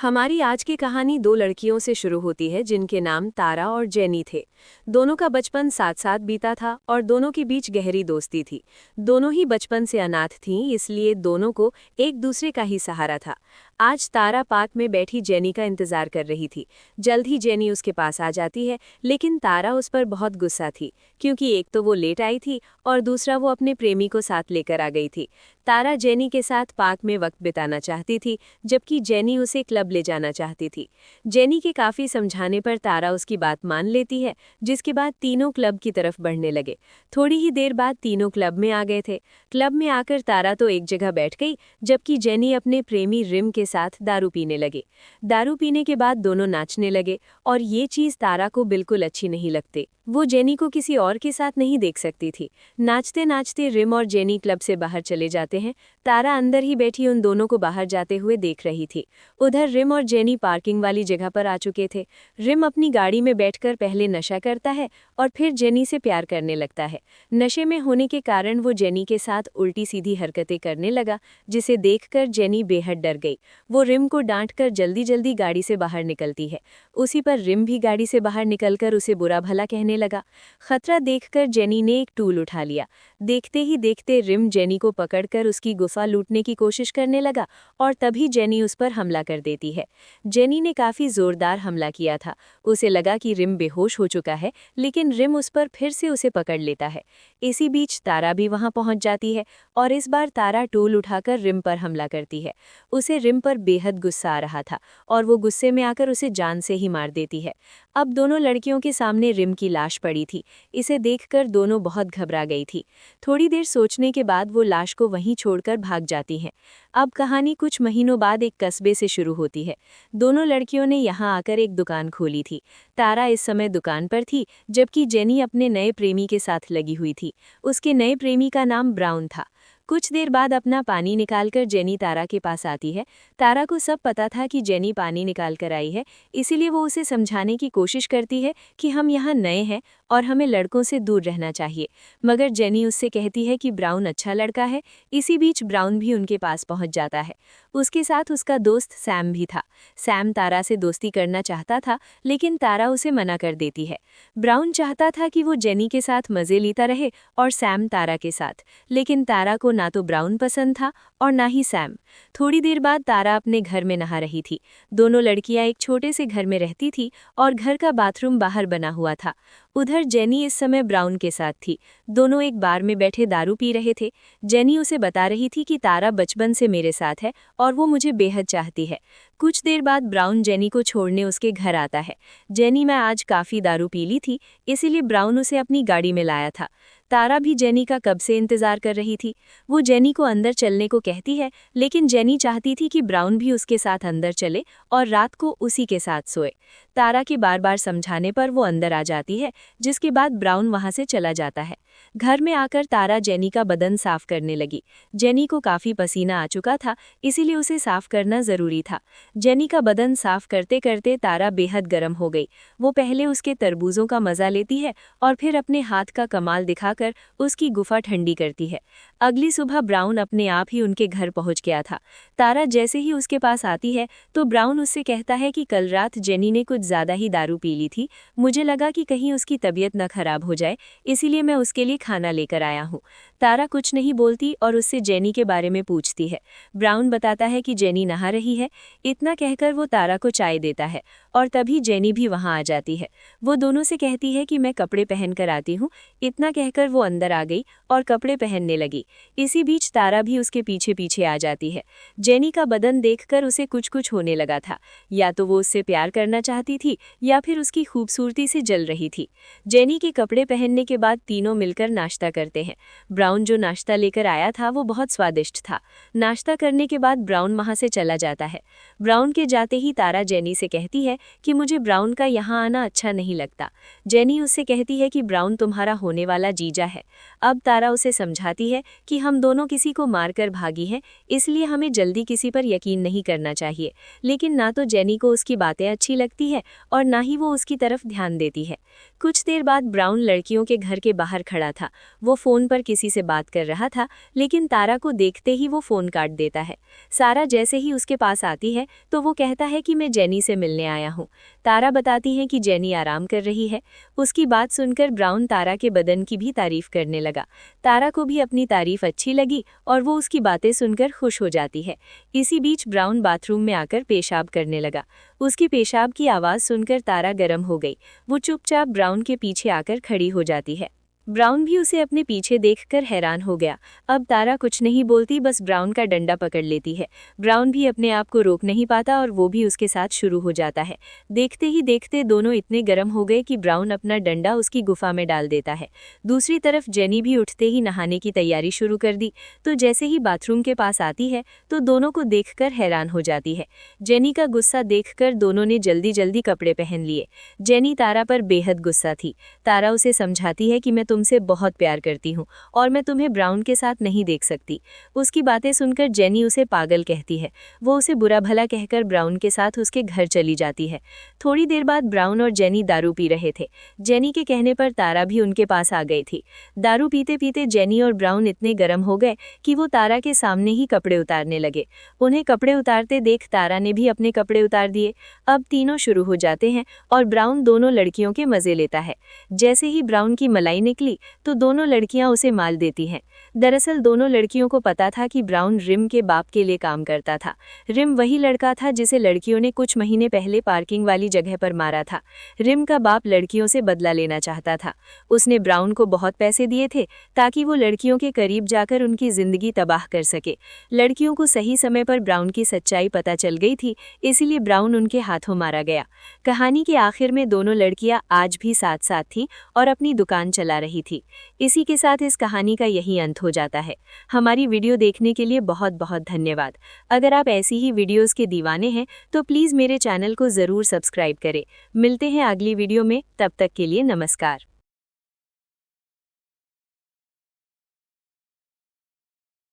हमारी आज की कहानी दो लड़कियों से शुरू होती है जिनके नाम तारा और जेनी थे। दोनों का बचपन साथ साथ बीता था और दोनों के बीच गहरी दोस्ती थी। दोनों ही बचपन से अनाथ थीं, इसलिए दोनों को एक दूसरे का ही सहारा था। आज तारा पार्क में बैठी जेनी का इंतजार कर रही थी। जल्द ही जेनी उसके पास आ जाती है, लेकिन तारा उस पर बहुत गुस्सा थी, क्योंकि एक तो वो लेट आई थी और दूसरा वो अपने प्रेमी को साथ लेकर आ गई थी। तारा जेनी के साथ पार्क में वक्त बिताना चाहती थी, जबकि जेनी उसे क्लब ले जाना चाहती थी। जेनी के काफी समझाने पर तारा उसकी बात मान लेती है, जिसके बाद तीनों क्लब की तरफ बढ़ने लगे। थोड़ी ही देर बाद तीनों क्लब में आ गए थे। क्लब में आकर तारा तो एक जगह बैठ गई, जबकि जेनी अपने प्रेमी रिम के साथ दारू पीने लगे। दारू पीने के बाद दोनों नाचने लगे और ये चीज तारा को बिल्कुल अच्छी नहीं लगती। वो जेनी को किसी और के साथ नहीं देख सकती थी। नाचते नाचते रिम और जेनी क्लब से बाहर चले जाते हैं। तारा अंदर ही बैठी उन दोनों को बाहर जाते हुए देख रही थी। उधर रिम और जेनी पार्किंग वाली जगह पर आ चुके थे। रिम अपनी गाड़ी में बैठकर पहले नशा करता है और फिर जेनी से प्यार करने लगता है। नशे में होने के कारण वो जेनी के साथ उल्टी सीधी हरकतें करने लगा, जिसे देखकर जेनी बेहद डर गई। वो रिम को डांटकर जल्दी जल्दी गाड़ी से बाहर निकलती है। उसी पर रिम भी गाड़ी से बाहर निकलकर उसे बुरा भला कहने लगा। खतरा देखकर जेनी ने एक टूल उठा लिया। देखते ही देखते रिम जेनी को पकड़कर उसकी गुफा लूटने की कोशिश करने लगा और तभी जेनी उस पर हमला कर देती है। जेनी ने काफी जोरदार हमला किया था। उसे लगा कि रिम बेहोश हो चुका है, लेकिन रिम उस पर फिर से उसे पकड़ लेता है। इसी बीच तारा भी वहां पहुंच जाती है और इस बार तारा टूल उठाकर रिम पर हमला करती है। उसे रिम पर बेहद गुस्सा आ रहा था और वो गुस्से में आकर उसे जान से ही मार देती है। अब दोनों लड़कियों के सामने रिम की लाश पड़ी थी। इसे देखकर दोनों बहुत घबरा गई थी। थोड़ी देर सोचने के बाद वो लाश को वहीं छोड़कर भाग जाती हैं। अब कहानी कुछ महीनों बाद एक कस्बे से शुरू होती है। दोनों लड़कियों ने यहाँ आकर एक दुकान खोली थी। तारा इस समय दुकान पर थी, जबकि जेनी अपने नए प्रेमी के साथ लगी हुई थी। उसके नए प्रेमी का नाम ब्राउन था। कुछ देर बाद अपना पानी निकालकर जेनी तारा के पास आती है। तारा को सब पता था कि जेनी पानी निकाल कर आई है, इसीलिए वो उसे समझाने की कोशिश करती है कि हम यहाँ नए हैं और हमें लड़कों से दूर रहना चाहिए। मगर जेनी उससे कहती है कि ब्राउन अच्छा लड़का है। इसी बीच ब्राउन भी उनके पास पहुँच जाता है। उसके साथ उसका दोस्त सैम भी था। सैम तारा से दोस्ती करना चाहता था, लेकिन तारा उसे मना कर देती है। ब्राउन चाहता था कि वो जेनी के साथ मजे लेता रहे और सैम तारा के साथ, लेकिन तारा को ना तो ब्राउन पसंद था और ना ही सैम। थोड़ी देर बाद तारा अपने घर में नहा रही थी। दोनों लड़कियां एक छोटे से घर में रहती थी और घर का बाथरूम बाहर बना हुआ था। उधर जेनी इस समय ब्राउन के साथ थी। दोनों एक बार में बैठे दारू पी रहे थे। जेनी उसे बता रही थी कि तारा बचपन से मेरे साथ है और वो मुझे बेहद चाहती है। कुछ देर बाद ब्राउन जेनी को छोड़ने उसके घर आता है। जेनी, मैं आज काफी दारू पी ली थी, इसीलिए ब्राउन उसे अपनी गाड़ी में लाया था। तारा भी जेनी का कब से इंतजार कर रही थी। वो जेनी को अंदर चलने को कहती है, लेकिन जेनी चाहती थी कि ब्राउन भी उसके साथ अंदर चले और रात को उसी के साथ सोए। तारा के बार बार समझाने पर वो अंदर आ जाती है, जिसके बाद ब्राउन वहां से चला जाता है। घर में आकर तारा जेनी का बदन साफ करने लगी। जेनी को काफी पसीना आ चुका था, इसीलिए उसे साफ करना जरूरी था। जेनी का बदन साफ करते करते तारा बेहद गर्म हो गई। वो पहले उसके तरबूजों का मजा लेती है और फिर अपने हाथ का कमाल दिखाकर उसकी गुफा ठंडी करती है। अगली सुबह ब्राउन अपने आप ही उनके घर पहुंच गया था। तारा जैसे ही उसके पास आती है तो ब्राउन उससे कहता है कि कल रात जेनी ने कुछ ज्यादा ही दारू पी ली थी। मुझे लगा कि कहीं उसकी तबीयत न खराब हो जाए, इसीलिए मैं उसके लिए खाना लेकर आया हूँ। तारा कुछ नहीं बोलती और उससे जेनी के बारे में पूछती है। ब्राउन बताता है कि जेनी नहा रही है। इतना कहकर वो तारा को चाय देता है और तभी जेनी भी वहां आ जाती है। वो दोनों से कहती है कि मैं कपड़े पहन कर आती हूँ। इतना कहकर वो अंदर आ गई और कपड़े पहनने लगी। इसी बीच तारा भी उसके पीछे पीछे आ जाती है। जेनी का बदन देखकर उसे कुछ कुछ होने लगा था। या तो वो उससे प्यार करना चाहती थी या फिर उसकी खूबसूरती से जल रही थी। जेनी के कपड़े पहनने के बाद तीनों मिलकर नाश्ता करते हैं। ब्राउन जो नाश्ता लेकर आया था वो बहुत स्वादिष्ट था। नाश्ता करने के बाद ब्राउन वहां से चला जाता है। ब्राउन के जाते ही तारा जेनी से कहती है कि मुझे ब्राउन का यहाँ आना अच्छा नहीं लगता। जेनी उससे कहती है कि ब्राउन तुम्हारा होने वाला जीजा है। अब तारा उसे समझाती है कि हम दोनों किसी को मारकर भागी हैं, इसलिए हमें जल्दी किसी पर यकीन नहीं करना चाहिए। लेकिन ना तो जेनी को उसकी बातें अच्छी लगती है और ना ही वो उसकी तरफ ध्यान देती है। कुछ देर बाद ब्राउन लड़कियों के घर के बाहर खड़ा था। वो फोन पर किसी से बात कर रहा था, लेकिन तारा को देखते ही वो फ़ोन काट देता है। सारा जैसे ही उसके पास आती है तो वो कहता है कि मैं जेनी से मिलने आया हूँ। तारा बताती है कि जेनी आराम कर रही है। उसकी बात सुनकर ब्राउन तारा के बदन की भी तारीफ करने लगा। तारा को भी अपनी तारीफ अच्छी लगी और वो उसकी बातें सुनकर खुश हो जाती है। इसी बीच ब्राउन बाथरूम में आकर पेशाब करने लगा। उसकी पेशाब की आवाज़ सुनकर तारा गर्म हो गई। वो चुपचाप ब्राउन के पीछे आकर खड़ी हो जाती है। ब्राउन भी उसे अपने पीछे देखकर हैरान हो गया। अब तारा कुछ नहीं बोलती, बस ब्राउन का डंडा पकड़ लेती है। ब्राउन भी अपने आप को रोक नहीं पाता और वो भी उसके साथ शुरू हो जाता है। देखते ही देखते दोनों इतने गर्म हो गए कि ब्राउन अपना डंडा उसकी गुफा में डाल देता है। दूसरी तरफ जेनी भी उठते ही नहाने की तैयारी शुरू कर दी, तो जैसे ही बाथरूम के पास आती है तो दोनों को देखकर हैरान हो जाती है। जेनी का गुस्सा देखकर दोनों ने जल्दी जल्दी कपड़े पहन लिए। जेनी तारा पर बेहद गुस्सा थी। तारा उसे समझाती है कि मैं तुमसे बहुत प्यार करती हूँ और मैं तुम्हें ब्राउन के साथ नहीं देख सकती। उसकी बातें सुनकर जेनी उसे पागल कहती है। वो उसे बुरा भला कहकर ब्राउन के साथ उसके घर चली जाती है। थोड़ी देर बाद ब्राउन और जेनी दारू पी रहे थे। जेनी के कहने पर तारा भी उनके पास आ गई थी। दारू पीते पीते जेनी और ब्राउन इतने गर्म हो गए कि वो तारा के सामने ही कपड़े उतारने लगे। उन्हें कपड़े उतारते देख तारा ने भी अपने कपड़े उतार दिए। अब तीनों शुरू हो जाते हैं और ब्राउन दोनों लड़कियों के मजे लेता है। जैसे ही ब्राउन की मलाई निकली तो दोनों लड़कियां उसे माल देती हैं। दरअसल दोनों लड़कियों को पता था कि ब्राउन रिम के बाप के लिए काम करता था। रिम वही लड़का था जिसे लड़कियों ने कुछ महीने पहले पार्किंग वाली जगह पर मारा था। रिम का बाप लड़कियों से बदला लेना चाहता था। उसने ब्राउन को बहुत पैसे दिए थे ताकि वो लड़कियों के करीब जाकर उनकी जिंदगी तबाह कर सके। लड़कियों को सही समय पर ब्राउन की सच्चाई पता चल गई थी, इसीलिए ब्राउन उनके हाथों मारा गया। कहानी के आखिर में दोनों लड़कियां आज भी साथ साथ थीं और अपनी दुकान चला रही थी। इसी के साथ इस कहानी का यही अंत हो जाता है। हमारी वीडियो देखने के लिए बहुत बहुत धन्यवाद। अगर आप ऐसी ही वीडियोस के दीवाने हैं तो प्लीज़ मेरे चैनल को ज़रूर सब्सक्राइब करें। मिलते हैं अगली वीडियो में, तब तक के लिए नमस्कार।